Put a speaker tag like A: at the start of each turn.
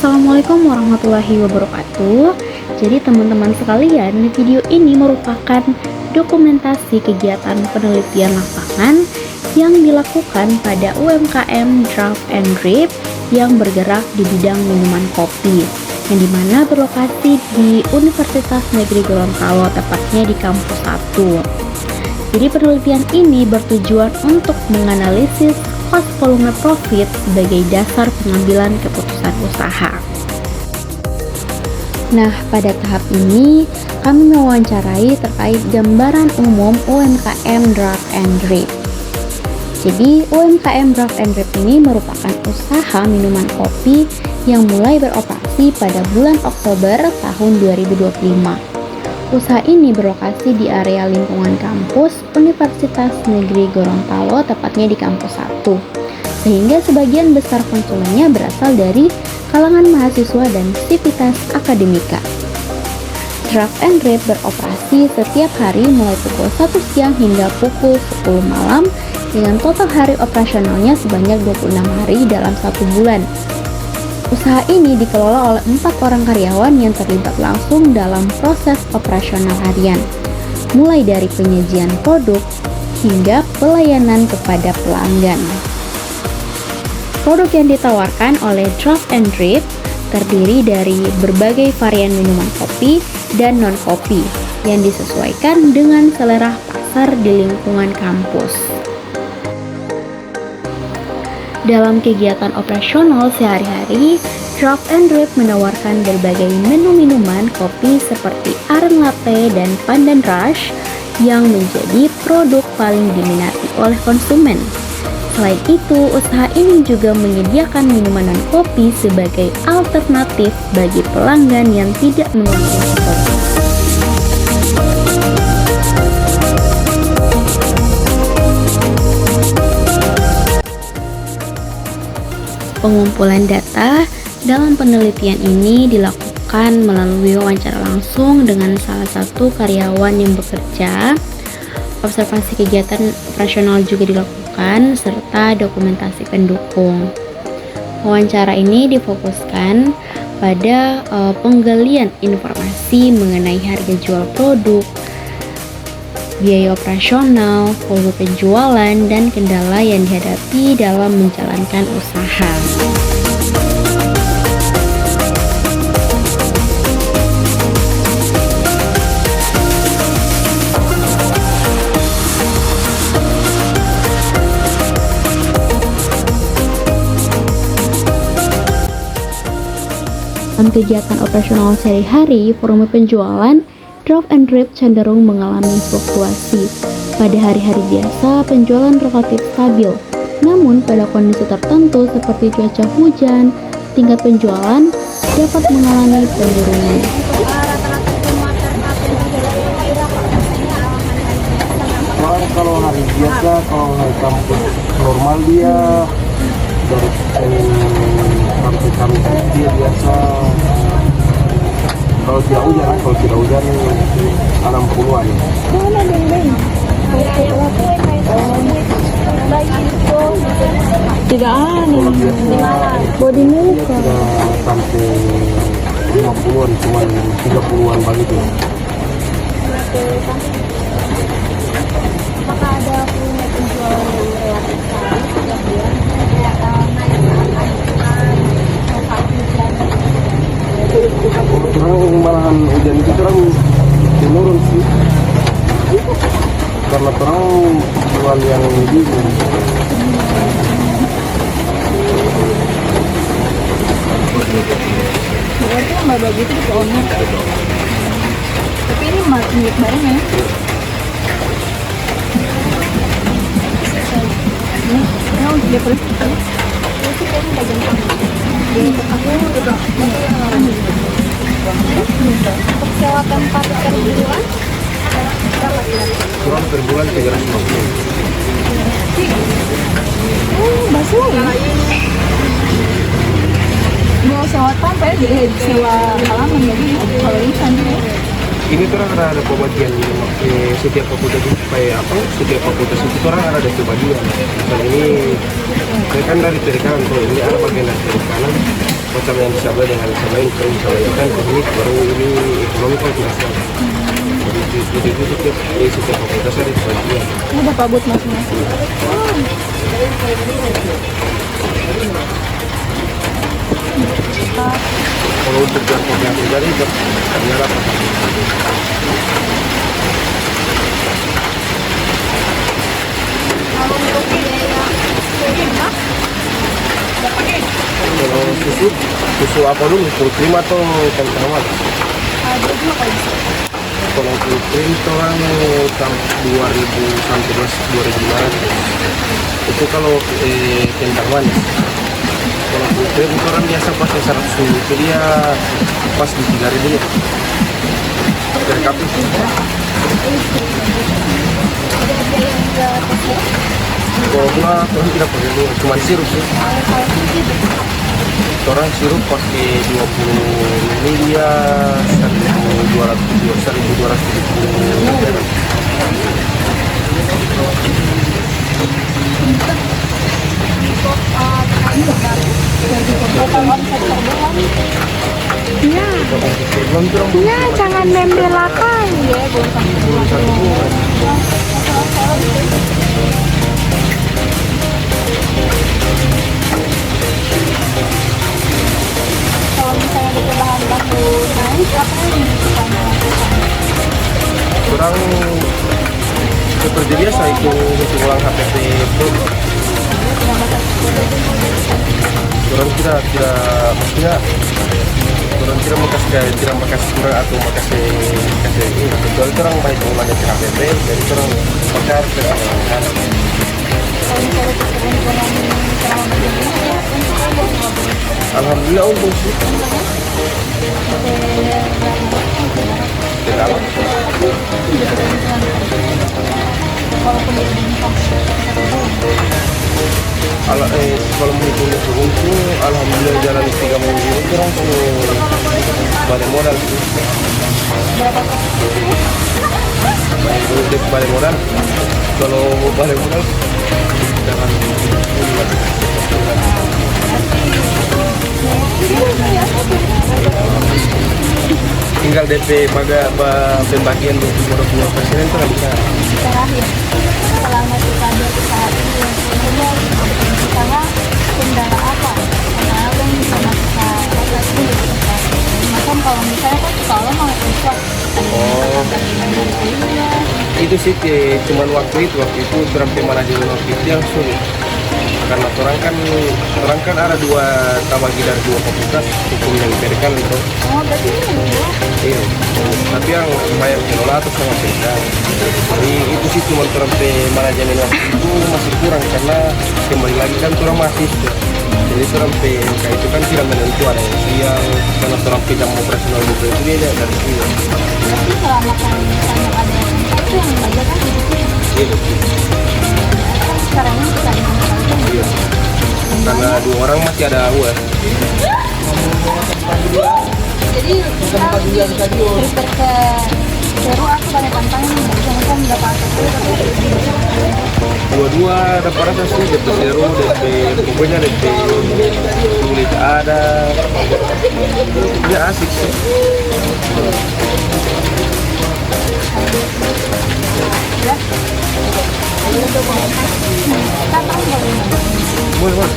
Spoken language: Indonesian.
A: Assalamualaikum warahmatullahi wabarakatuh. Jadi teman-teman sekalian, video ini merupakan dokumentasi kegiatan penelitian lapangan yang dilakukan pada UMKM Draft and Drip yang bergerak di bidang minuman kopi, yang dimana berlokasi di Universitas Negeri Gorontalo, tepatnya di kampus 1. Jadi penelitian ini bertujuan untuk menganalisis cost volume profit sebagai dasar pengambilan keputusan usaha. Nah, pada tahap ini kami mewawancarai terkait gambaran umum UMKM Draft and Drip. Jadi, UMKM Draft and Drip ini merupakan usaha minuman kopi yang mulai beroperasi pada bulan Oktober tahun 2025. Usaha ini berlokasi di area lingkungan kampus Universitas Negeri Gorontalo, tepatnya di kampus 1. Sehingga sebagian besar konsumennya berasal dari kalangan mahasiswa dan sivitas akademika. Draft and Drip beroperasi setiap hari mulai pukul 1 siang hingga pukul 10 malam dengan total hari operasionalnya sebanyak 26 hari dalam 1 bulan. Usaha ini dikelola oleh 4 orang karyawan yang terlibat langsung dalam proses operasional harian, mulai dari penyajian produk hingga pelayanan kepada pelanggan. Produk yang ditawarkan oleh Draft and Drip terdiri dari berbagai varian minuman kopi dan non-kopi yang disesuaikan dengan selera pasar di lingkungan kampus. Dalam kegiatan operasional sehari-hari, Draft and Drip menawarkan berbagai menu minuman kopi seperti aren latte dan pandan rush yang menjadi produk paling diminati oleh konsumen. Selain itu, usaha ini juga menyediakan minuman non-kopi sebagai alternatif bagi pelanggan yang tidak mengonsumsi kopi. Pengumpulan data dalam penelitian ini dilakukan melalui wawancara langsung dengan salah satu karyawan yang bekerja. Observasi kegiatan operasional juga dilakukan serta dokumentasi pendukung. Wawancara ini difokuskan pada penggalian informasi mengenai harga jual produk, biaya operasional, volume penjualan, dan kendala yang dihadapi dalam menjalankan usaha. Dalam kegiatan operasional sehari-hari, volume penjualan Draft and Drip cenderung mengalami fluktuasi. Pada hari-hari biasa, penjualan relatif stabil. Namun, pada kondisi tertentu seperti cuaca hujan, tingkat penjualan dapat mengalami penurunan.
B: Kalau hari biasa, kalau hari kampus normal dia dari Senin sampai Kamis dia biasa. Kalau tidak hujan 60-an.
A: Tidak aneh. Body muka.
B: Sampai 50-an, cuma 30-an begitu.
C: Apakah ada volume penjualan yang relatif
B: Terang malahan hujan itu terang menurun sih, karena terang jual yang dingin.
C: berarti yang mbak bagi itu di owner. Tapi ini milik bareng ya? Ini untuk dia boleh kita. Ini sih kayaknya bagian kamu. Aku udah untuk sewa tempat per bulan berapa kira-kira?
B: Kurang per bulan 350.
C: Bakso ya? Mau sewa tempat ya, sewa halaman jadi kalau ini santai.
B: Ini orang ada pembagian setiap fakultas itu supaya apa? Setiap fakultas itu orang ada pembagian. Dan ini saya kan dari kiri kanan, ini ada bagian dari kiri kanan. macam yang disabel dengan disabel kalau disabel itu kan teknik baru ini ekonomi kan tidak sama. Jadi itu setiap fakultas ada sebagian.
C: Ini ada kabut masing-masing.
B: Kalau untuk jangkau yang pribadi ternyata apa?
C: Kalau untuk biaya berapa?
B: Kalau susu apa dulu? Full cream atau kentang manis?
C: Ada juga kalau bisa.
B: Kalau full cream itu orang 2.000 sampai 2.500. Itu kalau kentang manis. Kalau full cream itu orang biasa pakai 100 dulu, itu dia pas di 3.000 dulu. Dari kapis.
C: Ada biaya yang enggak pasir.
B: Kalau bunga, orang tidak pakai dulu, cuma sirup sih.
C: Kalau sedikit.
B: Orang sirup pakai 20 ini dia 1.270.
C: Ya, ya jangan membelakan. Iya, belum sampai bulan. Kalau misalnya ada bahan baku naik, apa yang bisa melakukan?
B: Orang seperti biasa itu mesti ulang HPP produk. Orang tidak maksudnya orang tidak makasih kurang atau makasih ini. Kecuali orang baik ulangnya ke HPP, jadi orang pakar ke kan.
C: Kalau misalnya keuntungan selama berjalan ya, untuk apa?
B: Alhamdulillah untung sih. Tidak apa.
C: Walaupun dia bintang
B: Kalau menghitung untung, alhamdulillah jalan 3 minggu itu orang balik modal sih.
C: berapa
B: Balik modal. Kalau balik modal jangan tinggal DP pembagian 20% itu nggak bisa.
C: terakhir selama kita ada saat ini yang sebenarnya misalnya kendala apa kendala yang bisa kita atasi macam kalau misalnya kan kalau mau ikut
B: Itu sih cuman waktu itu sampai manajemen waktu itu yang sulit karena orang kan ada 2 tabagi dari 2 fakultas hukum yang diberikan bro.
C: oh berarti ini dua
B: Iya, tapi yang bayar kelola atau sama beda. Jadi itu sih cuma sampai manajemen waktu itu masih kurang karena kembali lagi kan orang mahasiswa. Jadi orang PMK itu kan tidak menentu ada yang siang karena orang jam operasional mobil itu dia dari sini.
C: berarti selama kan misalnya ada yang itu yang belajar kan di sini
B: Iya,
C: kan sekarang ini kita dengan itu
B: iya. Karena 2 orang masih ada UF.
C: jadi kita prepare ke seru aku banyak tantangan nih misalnya kan dapat apa
B: Dua-dua dapat rasa sih DP Seru, DP pokoknya DP sulit ada. Ya asik sih.
C: ya kita tahu nggak ini
B: Boleh, boleh.